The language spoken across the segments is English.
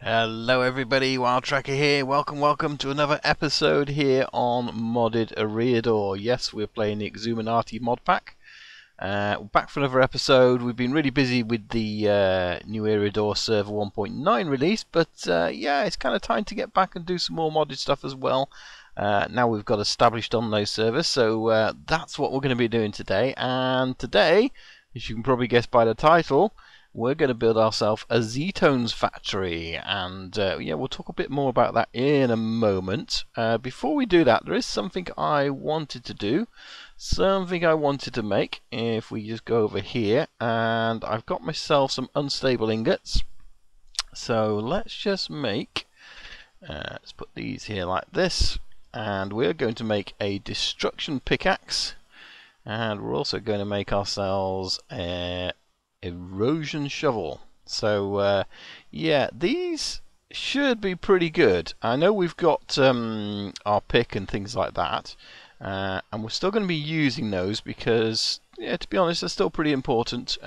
Hello everybody, Wild Tracker here. Welcome to another episode here on Modded Eriador. Yes, we're playing the Xisuminati Mod Pack. Back for another episode. We've been really busy with the new Eriador Server 1.9 release, but yeah, it's kind of time to get back and do some more modded stuff as well. Now we've got established on those servers, so that's what we're going to be doing today. And today, as you can probably guess by the title, we're going to build ourselves a Ztones factory, and yeah, we'll talk a bit more about that in a moment. Before we do that, there is something I wanted to do, something I wanted to make. If we just go over here, and I've got myself some unstable ingots, so let's just make, let's put these here like this, and we're going to make a destruction pickaxe, and we're also going to make ourselves a erosion shovel. So yeah, these should be pretty good. I know we've got our pick and things like that, and we're still going to be using those because, yeah, to be honest, they're still pretty important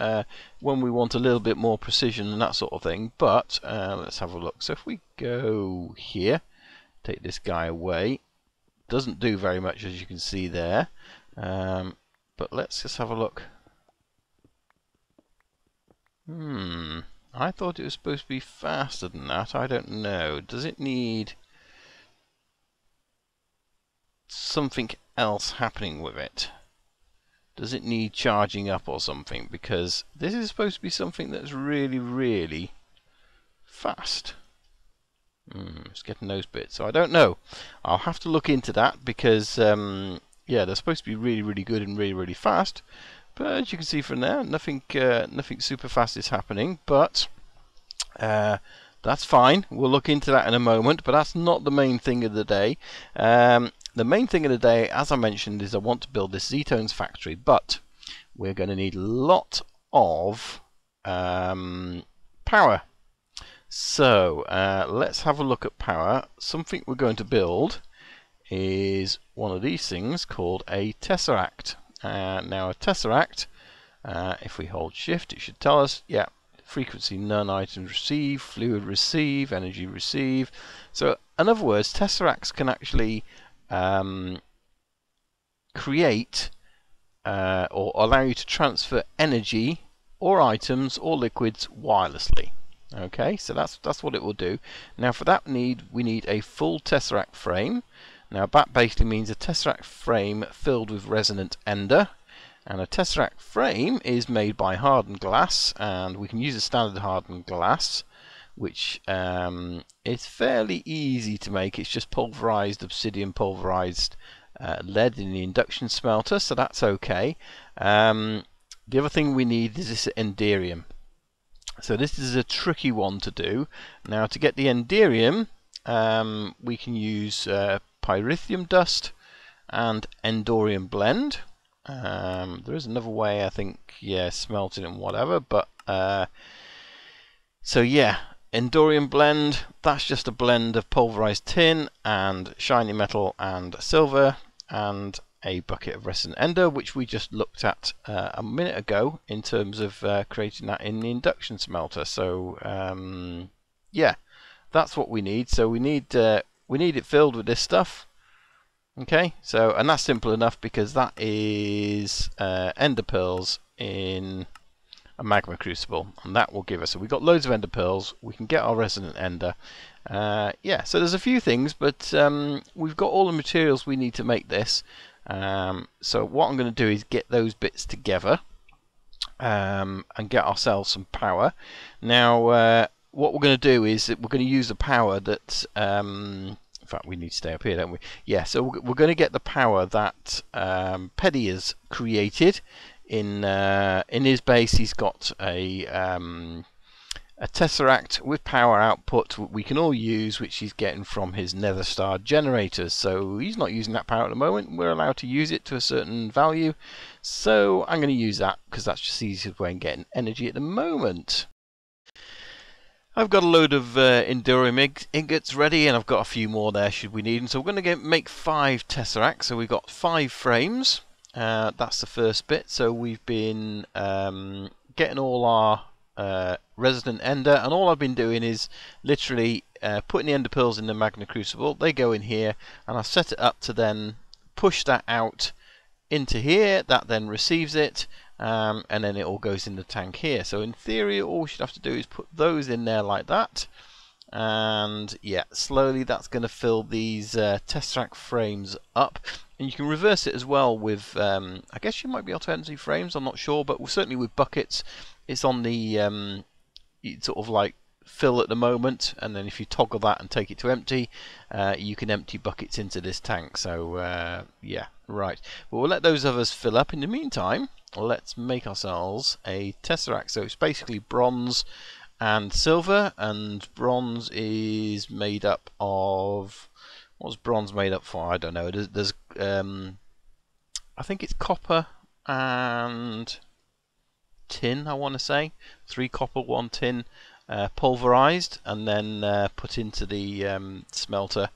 when we want a little bit more precision and that sort of thing. But let's have a look. So if we go here, take this guy away, doesn't do very much, as you can see there, but let's just have a look. I thought it was supposed to be faster than that. I don't know. Does it need something else happening with it? Does it need charging up or something? Because this is supposed to be something that's really, really fast. It's getting those bits. So I don't know. I'll have to look into that because, yeah, they're supposed to be really, really good and really, really fast. But as you can see from there, nothing super fast is happening, but that's fine. We'll look into that in a moment, but that's not the main thing of the day. The main thing of the day, as I mentioned, is I want to build this Ztones factory, but we're going to need a lot of power. So let's have a look at power. Something we're going to build is one of these things called a tesseract. Now a tesseract, if we hold shift, it should tell us, yeah, frequency none, items receive, fluid receive, energy receive. So in other words, tesseracts can actually create or allow you to transfer energy or items or liquids wirelessly. Okay, so that's what it will do. Now for that we need a full tesseract frame. Now that basically means a tesseract frame filled with resonant ender, and a tesseract frame is made by hardened glass, and we can use a standard hardened glass, which is fairly easy to make. It's just pulverized obsidian, pulverized lead in the induction smelter, so that's okay. The other thing we need is this enderium. So this is a tricky one to do. Now to get the enderium, we can use pyrithium dust and endorium blend. There is another way, I think, yeah, smelting and whatever, but so yeah, endorium blend, that's just a blend of pulverized tin and shiny metal and silver and a bucket of resonant ender, which we just looked at a minute ago in terms of creating that in the induction smelter. So yeah, that's what we need. So we need it filled with this stuff. Okay, so, and that's simple enough because that is ender pearls in a magma crucible, and that will give us, so we've got loads of ender pearls, we can get our resonant ender. Yeah, so there's a few things, but we've got all the materials we need to make this. So what I'm going to do is get those bits together and get ourselves some power. Now what we're going to do is that we're going to use the power that in fact, we need to stay up here, don't we? Yeah, so we're going to get the power that Peddy has created. In his base, he's got a tesseract with power output we can all use, which he's getting from his nether star generators. So he's not using that power at the moment. We're allowed to use it to a certain value. So I'm going to use that because that's just the easiest way of getting energy at the moment. I've got a load of endorium ingots ready, and I've got a few more there should we need them. So we're going to make 5 tesseracts. So we've got 5 frames. That's the first bit. So we've been getting all our Resident Ender, and all I've been doing is literally putting the Ender Pearls in the Magna Crucible. They go in here, and I've set it up to then push that out into here. That then receives it, and then it all goes in the tank here. So in theory, all we should have to do is put those in there like that, and yeah, slowly that's going to fill these Tesseract frames up. And you can reverse it as well with, I guess you might be able to empty frames, I'm not sure, but certainly with buckets, it's on the sort of like fill at the moment, and then if you toggle that and take it to empty, you can empty buckets into this tank. So yeah, right. But we'll let those others fill up. In the meantime, let's make ourselves a Tesseract. So it's basically bronze and silver, and bronze is made up of, what's bronze made up for? I don't know. There's I think it's copper and tin, I want to say. 3 copper, 1 tin, pulverized, and then put into the smelter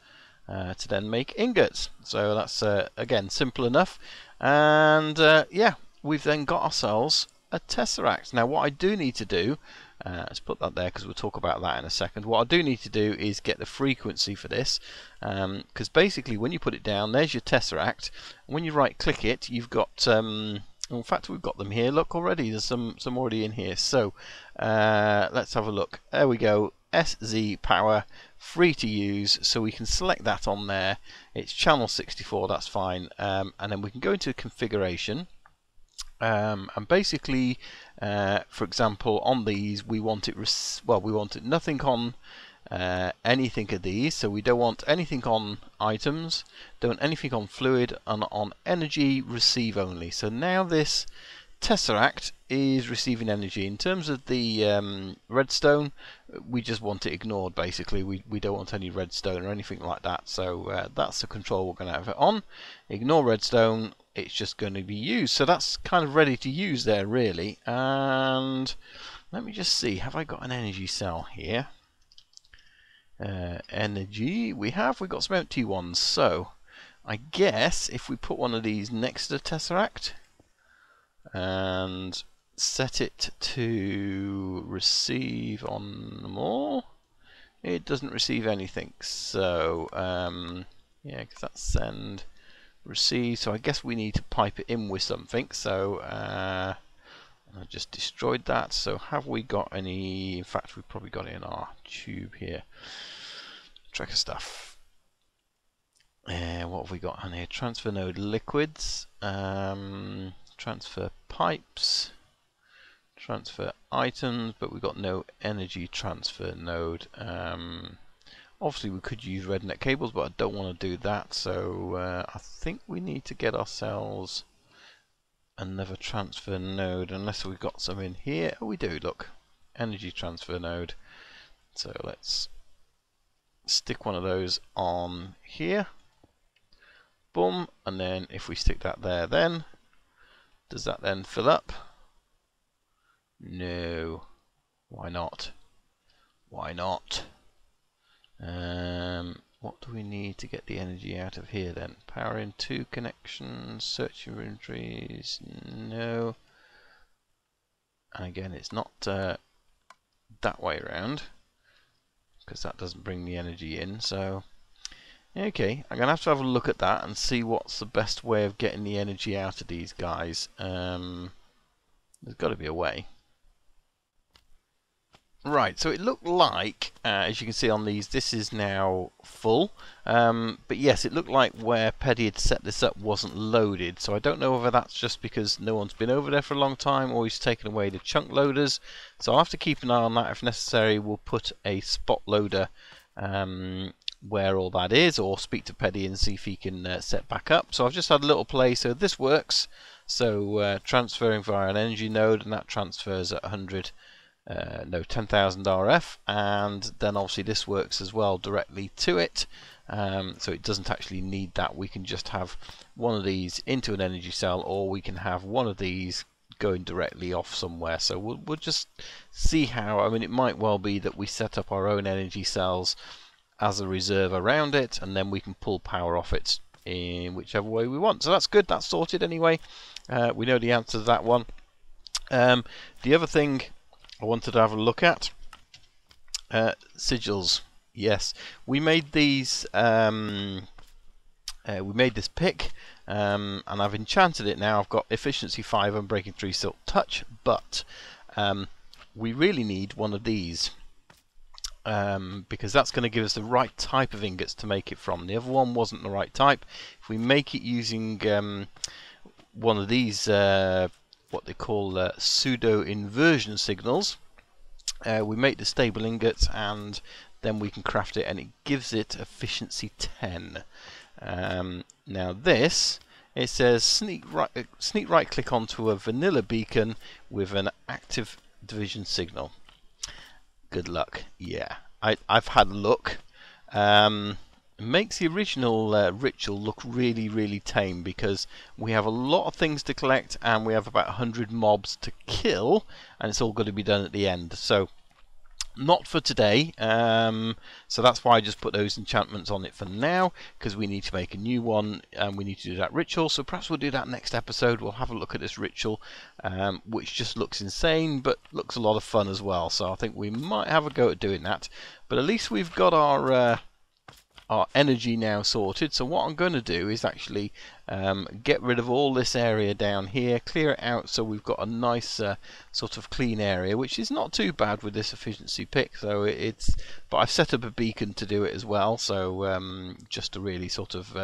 to then make ingots. So that's again simple enough, and yeah, we've then got ourselves a Tesseract. Now what I do need to do, let's put that there because we'll talk about that in a second. What I do need to do is get the frequency for this, because basically when you put it down, there's your Tesseract. When you right click it, you've got in fact we've got them here, look, already there's some already in here. So let's have a look. There we go, SZ power, free to use, so we can select that on there. It's channel 64, that's fine, and then we can go into configuration. And basically, for example, on these we want it we want it nothing on anything of these, so we don't want anything on items, don't want anything on fluid, and on energy receive only. So now this Tesseract is receiving energy. In terms of the redstone, we just want it ignored. Basically, we don't want any redstone or anything like that. So that's the control we're going to have it on. Ignore redstone. It's just going to be used. So that's kind of ready to use there, really. And let me just see, have I got an energy cell here? Energy, we've got some empty ones. So I guess if we put one of these next to the Tesseract and set it to receive on them all, it doesn't receive anything. So yeah, because that's send, receive, so I guess we need to pipe it in with something. So I just destroyed that. So have we got any, in fact we've probably got it in our tube here, tracker stuff. What have we got on here? Transfer node liquids, transfer pipes, transfer items, but we've got no energy transfer node. Obviously we could use rednet cables, but I don't want to do that, so I think we need to get ourselves another transfer node, unless we've got some in here. Oh, we do, look, energy transfer node. So let's stick one of those on here, boom, and then if we stick that there, then does that then fill up? No. Why not? Why not? What do we need to get the energy out of here then? Power in 2 connections, search inventories, no. And again, it's not that way around, because that doesn't bring the energy in. So okay, I'm gonna have to a look at that and see what's the best way of getting the energy out of these guys. There's got to be a way. Right, so it looked like, as you can see on these, this is now full. But yes, it looked like where Peddy had set this up wasn't loaded. So I don't know whether that's just because no one's been over there for a long time, or he's taken away the chunk loaders. So I'll have to keep an eye on that. If necessary, we'll put a spot loader where all that is, or speak to Peddy and see if he can set back up. So I've just had a little play. So this works. So transferring via an energy node, and that transfers at 100. No, 10,000 RF, and then obviously this works as well directly to it, so it doesn't actually need that. We can just have one of these into an energy cell, or we can have one of these going directly off somewhere. So we'll just see how. I mean, it might well be that we set up our own energy cells as a reserve around it, and then we can pull power off it in whichever way we want. So that's good, that's sorted anyway. We know the answer to that one. The other thing I wanted to have a look at. Sigils. Yes, we made these. We made this pick, and I've enchanted it now. I've got efficiency 5 and breaking 3 silk touch, but we really need one of these. Because that's going to give us the right type of ingots to make it from. The other one wasn't the right type. If we make it using one of these, what they call pseudo inversion signals, we make the stable ingots, and then we can craft it, and it gives it efficiency 10. Now this, it says sneak right click onto a vanilla beacon with an active division signal. Good luck. Yeah, I've had a look. It makes the original ritual look really tame, because we have a lot of things to collect and we have about 100 mobs to kill, and it's all got to be done at the end. So not for today, so that's why I just put those enchantments on it for now, because we need to make a new one and we need to do that ritual. So perhaps we'll do that next episode. We'll have a look at this ritual, which just looks insane but looks a lot of fun as well. So I think we might have a go at doing that, but at least we've got our energy now sorted. So what I'm going to do is actually get rid of all this area down here, clear it out, so we've got a nice sort of clean area, which is not too bad with this efficiency pick. So but I've set up a beacon to do it as well, so just to really sort of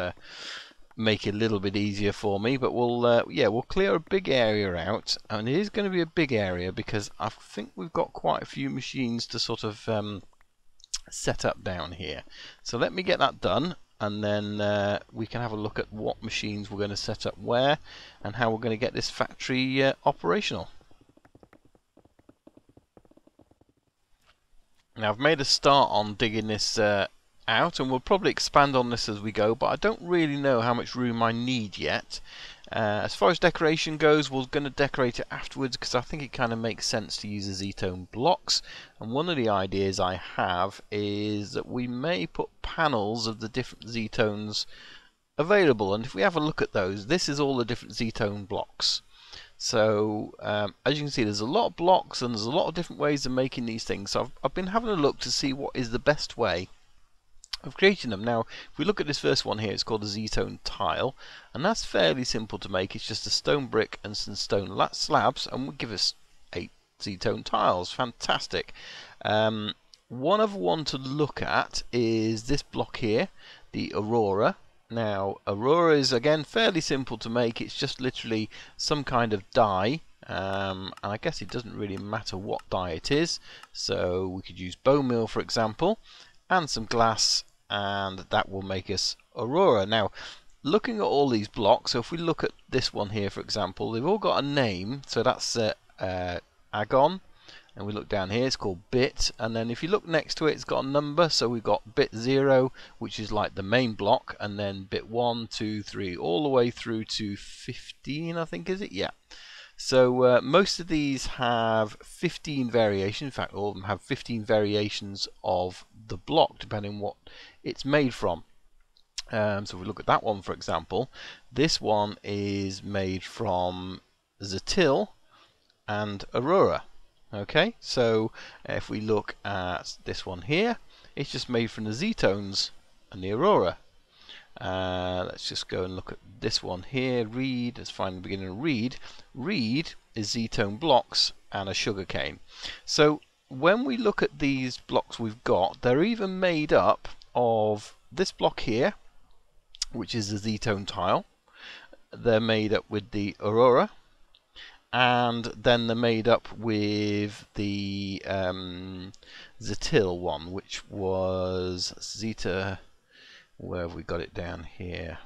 make it a little bit easier for me. But we'll clear a big area out, and it is going to be a big area because I think we've got quite a few machines to sort of set up down here. So let me get that done, and then we can have a look at what machines we're going to set up where and how we're going to get this factory operational. Now I've made a start on digging this out, and we'll probably expand on this as we go, but I don't really know how much room I need yet. As far as decoration goes, we're going to decorate it afterwards, because I think it kind of makes sense to use the Ztone blocks. And one of the ideas I have is that we may put panels of the different Ztones available, and if we have a look at those, this is all the different Ztone blocks. So as you can see, there's a lot of blocks and there's a lot of different ways of making these things. So I've been having a look to see what is the best way of creating them. Now if we look at this first one here, it's called a Ztone tile, and that's fairly simple to make. It's just a stone brick and some stone slabs, and will give us 8 Ztone tiles. Fantastic. One other one to look at is this block here, the Aurura. Now Aurura is again fairly simple to make. It's just literally some kind of dye, and I guess it doesn't really matter what dye it is, so we could use bone meal for example, and some glass, and that will make us Aurura. Now looking at all these blocks, so if we look at this one here for example, they've all got a name. So that's Agon, and we look down here, it's called bit, and then if you look next to it, it's got a number. So we've got bit 0, which is like the main block, and then bit 1, 2, 3, all the way through to 15, I think, is it? Yeah. So most of these have 15 variations. In fact, all of them have 15 variations of the block, depending on what it's made from. So if we look at that one, for example, this one is made from Ztile and Aurura. Okay, so if we look at this one here, it's just made from the Ztones and the Aurura. Let's just go and look at this one here. Reed, let's find the beginning of Reed. Reed is Ztone blocks and a sugarcane. So when we look at these blocks we've got, they're even made up of this block here, which is the Ztone tile. They're made up with the Aurura, and then they're made up with the Ztile one, which was Zeta. Where have we got it down here?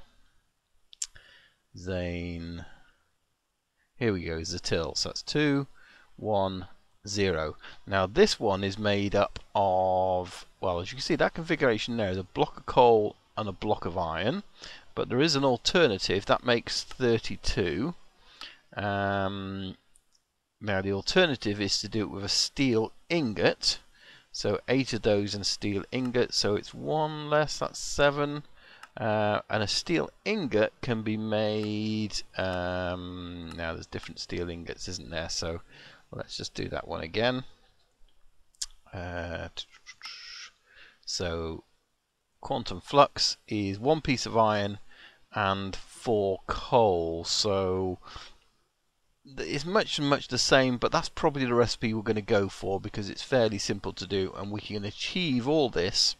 Zane. Here we go, Ztile. So that's 2, 1, 0. Now this one is made up of, well, as you can see, that configuration there is a block of coal and a block of iron, but there is an alternative that makes 32. Now the alternative is to do it with a steel ingot. So 8 of those in steel ingot, so it's 1 less, that's 7. And a steel ingot can be made, now there's different steel ingots, isn't there? So let's just do that one again. So quantum flux is 1 piece of iron and 4 coal. So it's much the same, but that's probably the recipe we're going to go for because it's fairly simple to do, and we can achieve all this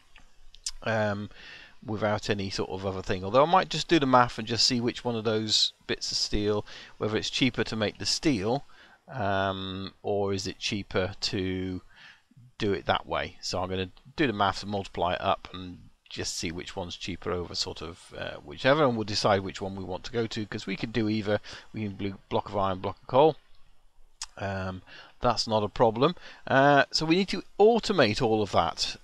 without any sort of other thing. Although I might just do the math and just see which one of those bits of steel, whether it's cheaper to make the steel or is it cheaper to do it that way. So I'm going to do the math and multiply it up and just see which one's cheaper over sort of whichever, and we'll decide which one we want to go to, because we can do either. We can do block of iron, block of coal. That's not a problem. So we need to automate all of that.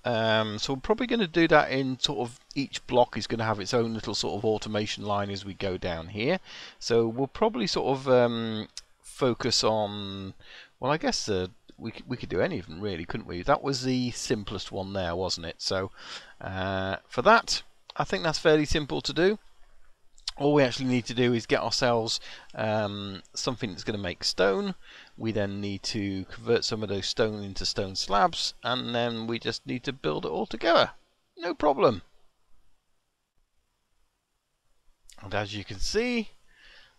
So we're probably going to do that in sort of each block is going to have its own little sort of automation line as we go down here. So we'll probably sort of focus on, well, I guess we could do any of them really, couldn't we? That was the simplest one there, wasn't it? So for that, I think that's fairly simple to do. All we actually need to do is get ourselves something that's going to make stone. We then need to convert some of those stone into stone slabs, and then we just need to build it all together. No problem. And as you can see,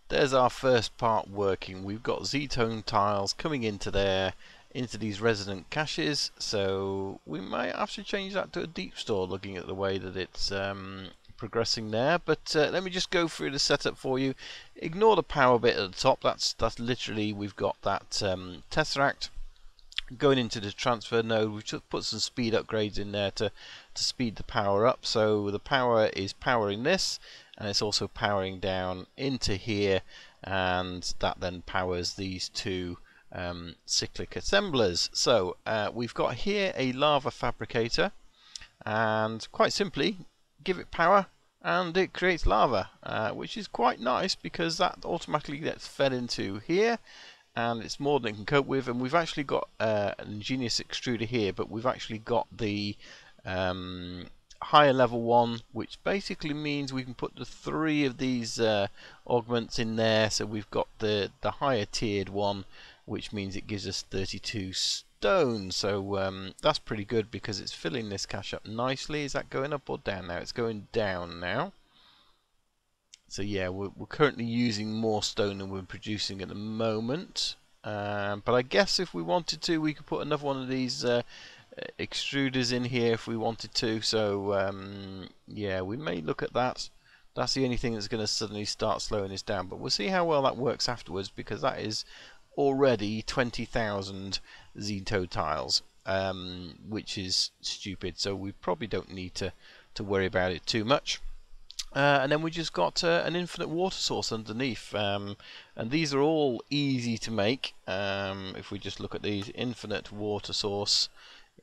there's our first part working. We've got Ztone tiles coming into there, into these resident caches, so we might have to change that to a deep store, looking at the way that it's progressing there. But let me just go through the setup for you. Ignore the power bit at the top. That's literally, we've got that tesseract going into the transfer node. We've just put some speed upgrades in there to speed the power up. So the power is powering this, and it's also powering down into here, and that then powers these two cyclic assemblers. So we've got here a lava fabricator, and quite simply give it power and it creates lava, which is quite nice because that automatically gets fed into here, and it's more than it can cope with. And we've actually got an ingenious extruder here, but we've actually got the higher level one, which basically means we can put the 3 of these augments in there. So we've got the higher tiered one, which means it gives us 32 stone. So that's pretty good because it's filling this cache up nicely. Is that going up or down now? It's going down now. So yeah, we're currently using more stone than we're producing at the moment. But I guess if we wanted to, we could put another one of these extruders in here if we wanted to. So yeah, we may look at that. That's the only thing that's going to suddenly start slowing this down. But we'll see how well that works afterwards, because that is already 20,000 Ztone tiles, which is stupid. So we probably don't need to worry about it too much. And then we just got an infinite water source underneath, and these are all easy to make. If we just look at these, infinite water source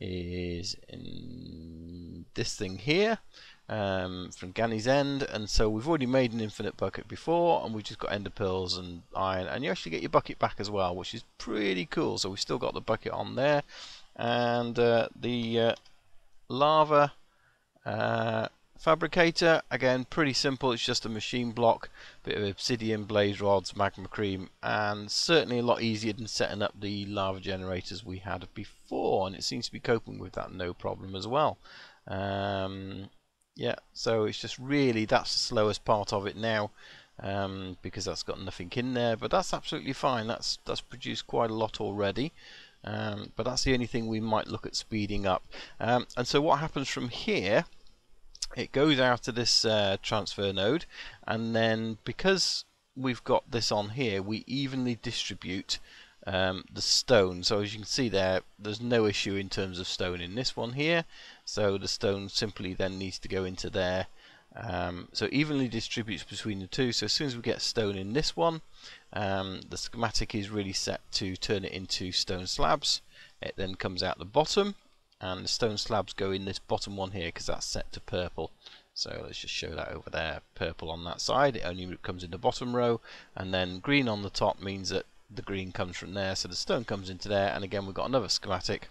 is in this thing here, from Gani's End, and so we've already made an infinite bucket before, and we've just got ender pearls and iron, and you actually get your bucket back as well, which is pretty cool. So we've still got the bucket on there, and the lava fabricator, again pretty simple. It's just a machine block, bit of obsidian, blaze rods, magma cream, and certainly a lot easier than setting up the lava generators we had before, and it seems to be coping with that no problem as well. Yeah, so it's just really, that's the slowest part of it now, because that's got nothing in there, but that's absolutely fine. That's produced quite a lot already. But that's the only thing we might look at speeding up. And so what happens from here, it goes out to this transfer node, and then because we've got this on here, we evenly distribute the stone. So as you can see there, there's no issue in terms of stone in this one here, so the stone simply then needs to go into there. So evenly distributes between the two. So as soon as we get stone in this one, the schematic is really set to turn it into stone slabs. It then comes out the bottom, and the stone slabs go in this bottom one here because that's set to purple. So let's just show that over there, purple on that side. It only comes in the bottom row, and then green on the top means that the green comes from there, so the stone comes into there. And again, we've got another schematic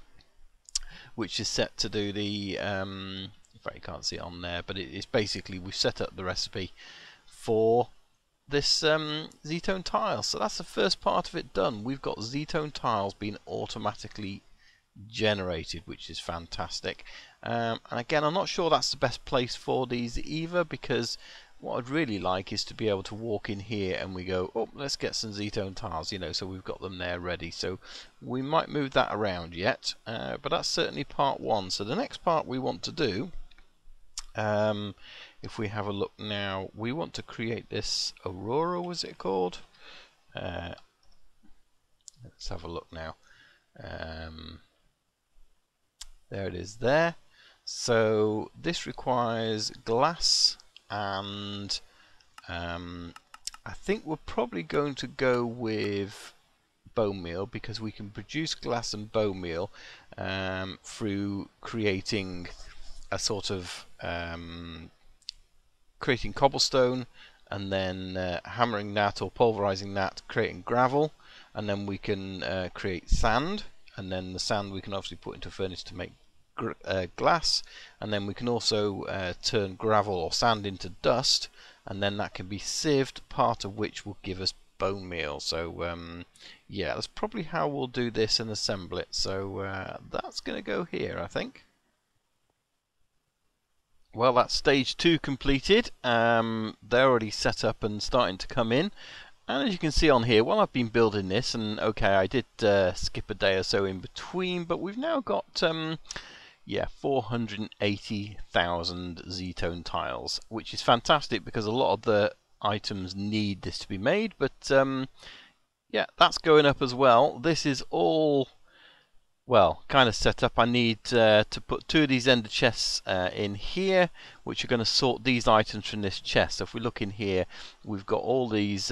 which is set to do the in fact you can't see it on there, but it's basically we've set up the recipe for this Ztone tile. So that's the first part of it done. We've got Ztone tiles being automatically generated, which is fantastic. And again, I'm not sure that's the best place for these either, because what I'd really like is to be able to walk in here and we go, oh, let's get some Ztone tiles, you know, so we've got them there ready. So we might move that around yet, but that's certainly part one. So the next part we want to do, if we have a look now, we want to create this Aurora, was it called? Let's have a look now. There it is there. So this requires glass, and I think we're probably going to go with bone meal, because we can produce glass and bone meal through creating a sort of creating cobblestone, and then hammering that or pulverizing that, creating gravel, and then we can create sand, and then the sand we can obviously put into a furnace to make glass, and then we can also turn gravel or sand into dust, and then that can be sieved, part of which will give us bone meal. So yeah, that's probably how we'll do this and assemble it. So that's going to go here, I think. Well, that's stage 2 completed. They're already set up and starting to come in. And as you can see on here, while I've been building this, and okay, I did skip a day or so in between, but we've now got yeah, 480,000 Ztone tiles, which is fantastic because a lot of the items need this to be made. But yeah, that's going up as well. This is all, well, kind of set up. I need to put 2 of these ender chests in here, which are going to sort these items from this chest. So if we look in here, we've got all these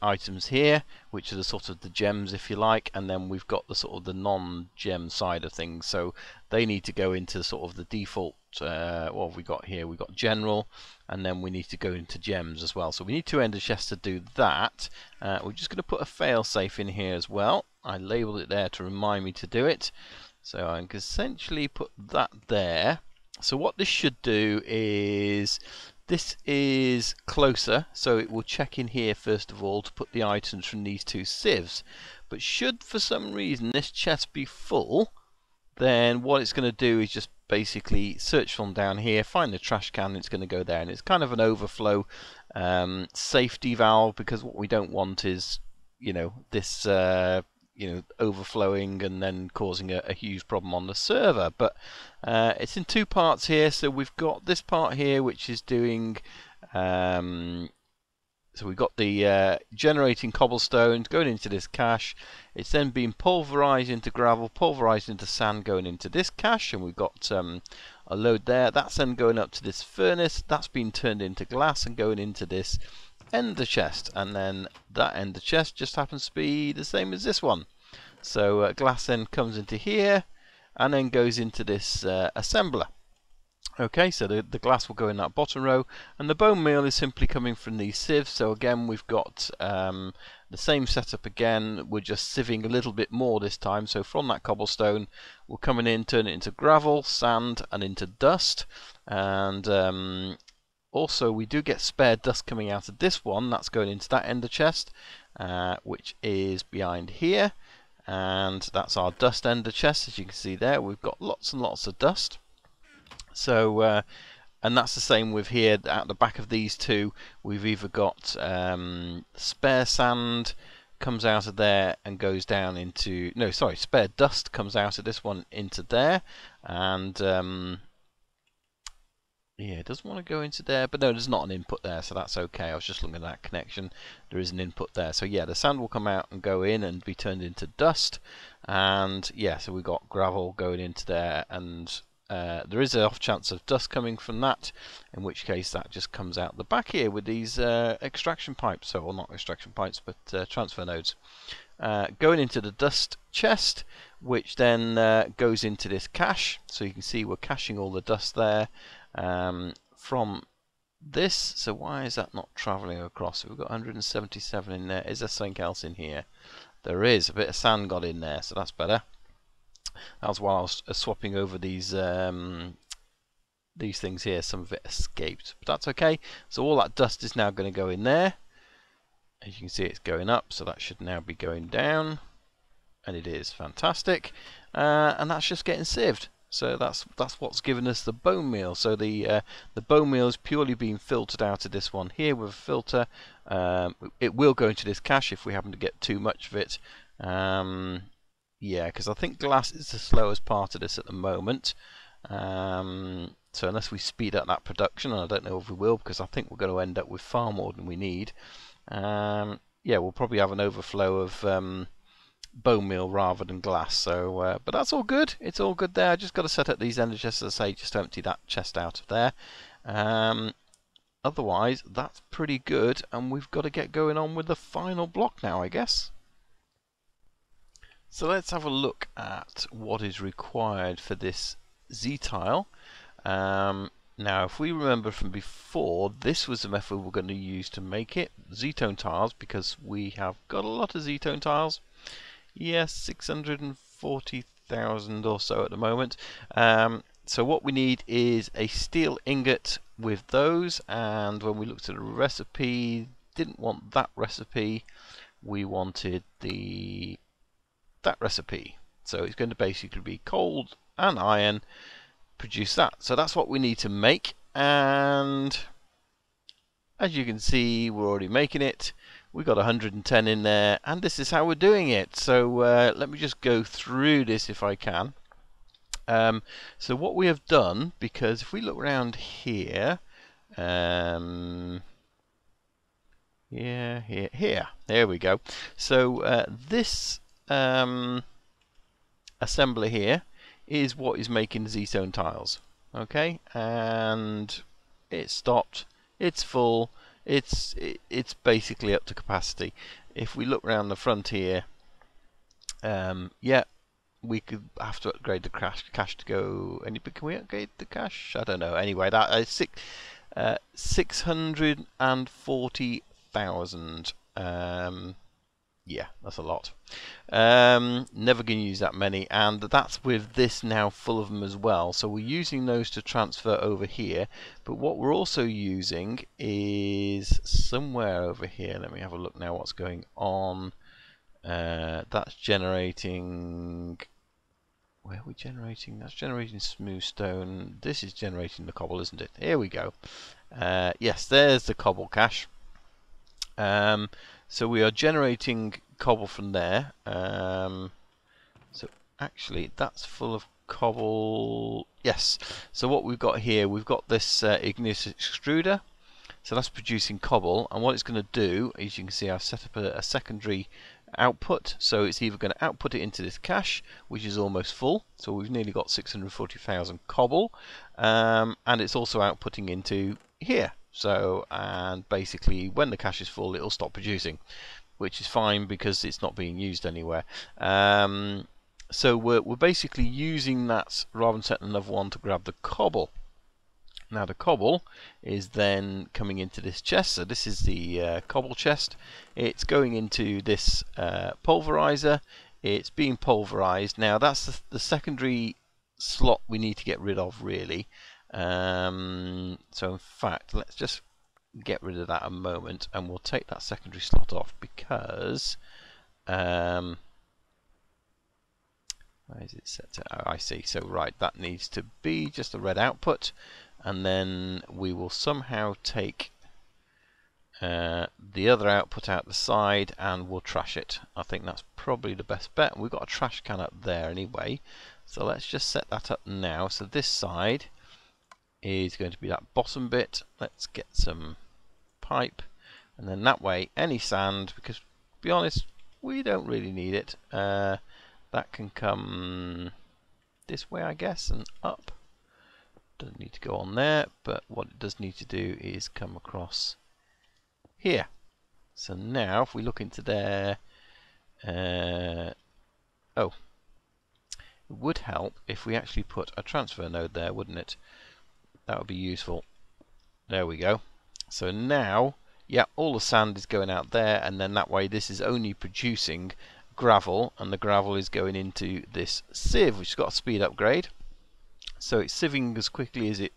items here, which are the sort of the gems, if you like, and then we've got the sort of the non-gem side of things. So they need to go into sort of the default. What have we got here? We've got general, and then we need to go into gems as well. So we need 2 ender chests to do that. We're just going to put a fail-safe in here as well. I labelled it there to remind me to do it. So I can essentially put that there. So what this should do is, this is closer, so it will check in here first of all to put the items from these 2 sieves. But should for some reason this chest be full, then what it's going to do is just basically search from down here, find the trash can, and it's going to go there. And it's kind of an overflow safety valve, because what we don't want is, you know, this you know, overflowing and then causing a huge problem on the server. But it's in 2 parts here. So we've got this part here, which is doing so we've got the generating cobblestone going into this cache. It's then being pulverized into gravel, pulverized into sand, going into this cache, and we've got a load there. That's then going up to this furnace. That's been turned into glass and going into this ender chest, and then that ender chest just happens to be the same as this one. So glass then comes into here and then goes into this assembler. Okay, so the glass will go in that bottom row, and the bone meal is simply coming from these sieves. So again, we've got the same setup again. We're just sieving a little bit more this time. So from that cobblestone, we're coming in, turn it into gravel, sand, and into dust. And also, we do get spare dust coming out of this one. That's going into that ender chest, which is behind here. And that's our dust ender chest. As you can see there, we've got lots and lots of dust. So, and that's the same with here. At the back of these 2, we've either got spare sand comes out of there and goes down into, no, sorry, spare dust comes out of this one into there. And yeah, it doesn't want to go into there, but no, there's not an input there, so that's okay. I was just looking at that connection. There is an input there. So yeah, the sand will come out and go in and be turned into dust. And yeah, so we've got gravel going into there, and there is an off chance of dust coming from that, in which case that just comes out the back here with these extraction pipes. So, well, not extraction pipes, but transfer nodes. Going into the dust chest, which then goes into this cache. So you can see we're caching all the dust there. From this, so why is that not traveling across? We've got 177 in there. Is there something else in here? There is. A bit of sand got in there, so that's better. That was while I was swapping over these things here. Some of it escaped, but that's okay. So all that dust is now going to go in there. As you can see, it's going up, so that should now be going down. And it is fantastic. and that's just getting sieved. So that's what's given us the bone meal. So the bone meal is purely being filtered out of this one here with a filter. It will go into this cache if we happen to get too much of it. Yeah, because I think glass is the slowest part of this at the moment. So unless we speed up that production, and I don't know if we will, because I think we're going to end up with far more than we need. Yeah, we'll probably have an overflow of bone meal rather than glass. So, but that's all good. It's all good there. I just got to set up these ender chests, as I say, just to empty that chest out of there. Otherwise, that's pretty good, and we've got to get going on with the final block now, I guess. So let's have a look at what is required for this Ztile. Now, if we remember from before, this was the method we're going to use to make it. Ztone tiles, because we have got a lot of Ztone tiles. Yes, 640,000 or so at the moment. So what we need is a steel ingot with those, and when we looked at the recipe, didn't want that recipe, we wanted that recipe. So it's going to basically be coal and iron, produce that. So that's what we need to make, and as you can see, we're already making it. We've got 110 in there, and this is how we're doing it. So let me just go through this if I can. So what we have done, because if we look around here, here, there we go. So this assembler here is what is making Ztone tiles. Okay, and it stopped. It's full. It's basically up to capacity. If we look around the front here, yeah, we could have to upgrade the cache to go. Can we upgrade the cache? I don't know. Anyway, that is 640,000. Yeah, that's a lot. Never going to use that many, and that's with this now full of them as well. So we're using those to transfer over here, but what we're also using is somewhere over here. Let me have a look now what's going on. That's generating... Where are we generating? That's generating smooth stone. This is generating the cobble, isn't it? Here we go. Yes, there's the cobble cache. So we are generating cobble from there. So actually, that's full of cobble. Yes. So what we've got here, we've got this igneous extruder. So that's producing cobble, and what it's going to do, as you can see, I've set up a secondary output. So it's either going to output it into this cache, which is almost full. So we've nearly got 640,000 cobble, and it's also outputting into here. So, and basically when the cache is full, it'll stop producing, which is fine because it's not being used anywhere. So we're basically using that rather than setting another one to grab the cobble. Now the cobble is then coming into this chest. So this is the cobble chest. It's going into this pulverizer. It's being pulverized. Now that's the secondary slot we need to get rid of, really. So in fact, let's just get rid of that a moment, and we'll take that secondary slot off because where is it set to? Oh, I see. So right, that needs to be just a red output, and then we will somehow take the other output out the side and we'll trash it. I think that's probably the best bet. We've got a trash can up there anyway, so let's just set that up now. So this side is going to be that bottom bit. Let's get some pipe, and then that way any sand, because to be honest we don't really need it, that can come this way I guess and up. Doesn't need to go on there, but what it does need to do is come across here. So now if we look into there, oh, it would help if we actually put a transfer node there, wouldn't it? That would be useful. There we go. So now, yeah, all the sand is going out there, and then that way this is only producing gravel, and the gravel is going into this sieve, which has got a speed upgrade. So it's sieving as quickly as it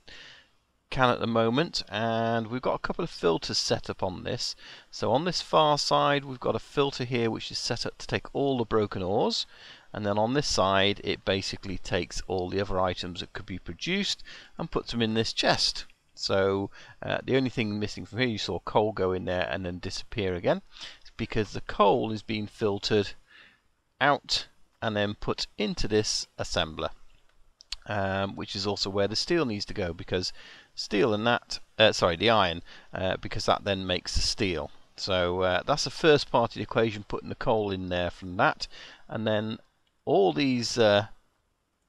can at the moment, and we've got a couple of filters set up on this. So on this far side we've got a filter here which is set up to take all the broken ores, and then on this side it basically takes all the other items that could be produced and puts them in this chest. So the only thing missing from here, you saw coal go in there and then disappear again, is because the coal is being filtered out and then put into this assembler, which is also where the steel needs to go, because steel and that, the iron, because that then makes the steel. So that's the first part of the equation, putting the coal in there from that, and then all these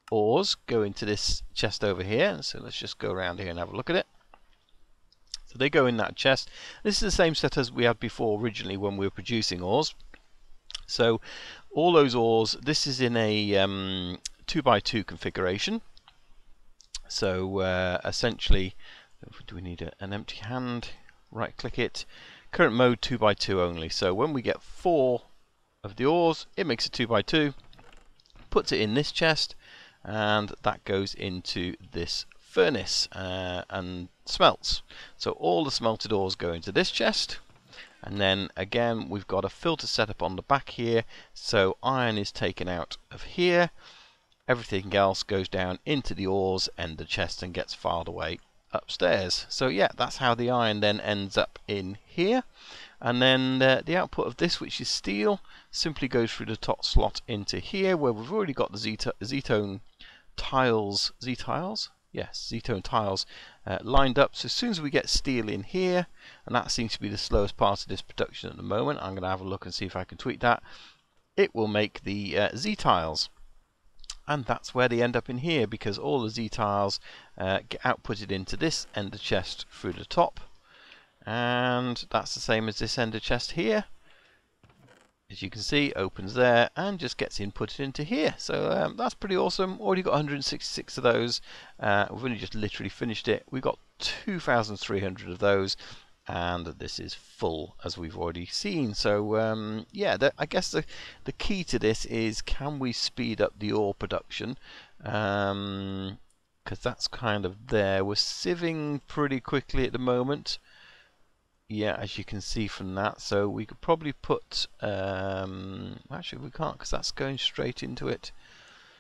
ores go into this chest over here. So let's just go around here and have a look at it. So they go in that chest. This is the same set as we had before originally when we were producing ores. So all those ores, this is in a 2x2 configuration. So essentially, do we need an empty hand? Right click it. Current mode 2x2 only. So when we get 4 of the ores, it makes a 2x2, puts it in this chest, and that goes into this furnace and smelts. So all the smelted ores go into this chest, and then again we've got a filter set up on the back here, so iron is taken out of here, everything else goes down into the ores and the chest and gets filed away upstairs. So yeah, that's how the iron then ends up in here, and then the output of this, which is steel, simply goes through the top slot into here, where we've already got the Ztone tiles, yes, Ztone tiles lined up. So as soon as we get steel in here, and that seems to be the slowest part of this production at the moment, I'm going to have a look and see if I can tweak that, it will make the Z-tiles. And that's where they end up in here, because all the Z-tiles get outputted into this ender chest through the top, and that's the same as this ender chest here. As you can see, opens there and just gets inputted into here. So that's pretty awesome. Already got 166 of those. We've only just literally finished it. We've got 2,300 of those, and this is full, as we've already seen. So yeah, I guess the key to this is, can we speed up the ore production? Because that's kind of there. We're sieving pretty quickly at the moment. Yeah, as you can see from that. So we could probably put actually we can't, because that's going straight into it.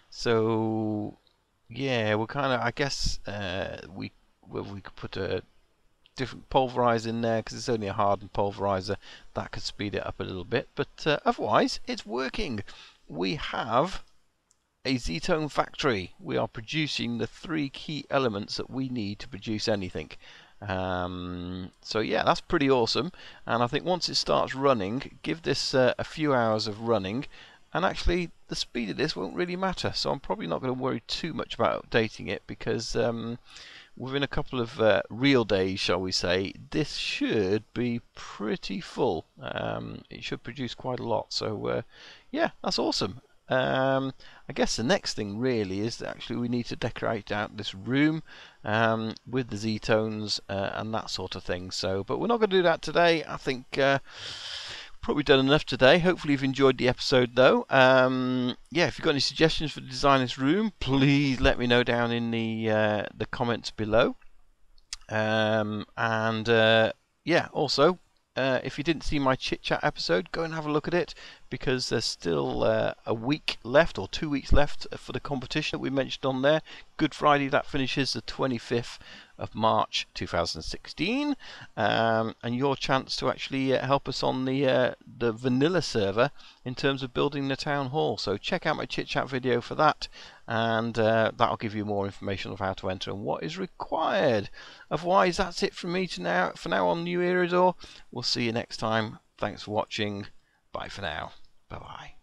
So yeah, we're kind of, I guess we could put a different pulverizer in there, because it's only a hardened pulverizer. That could speed it up a little bit, but otherwise it's working. We have a Ztone factory. We are producing the 3 key elements that we need to produce anything. So yeah, that's pretty awesome, and I think once it starts running, give this a few hours of running, and actually the speed of this won't really matter. So I'm probably not going to worry too much about updating it, because within a couple of real days, shall we say, this should be pretty full. It should produce quite a lot. So yeah, that's awesome. I guess the next thing really is that actually we need to decorate out this room with the Z-tones and that sort of thing. So, but we're not going to do that today. I think probably done enough today. Hopefully you've enjoyed the episode though. Yeah, if you've got any suggestions for the design of this room, please let me know down in the comments below. Yeah, also if you didn't see my chit chat episode, go and have a look at it, because there's still a week left, or 2 weeks left, for the competition that we mentioned on there. Good Friday, that finishes the 25th of March 2016, and your chance to actually help us on the vanilla server in terms of building the town hall. So check out my chit chat video for that, and that'll give you more information of how to enter and what is required. Otherwise, that's it from me for now on New Eriador. We'll see you next time. Thanks for watching. Bye for now. Bye bye.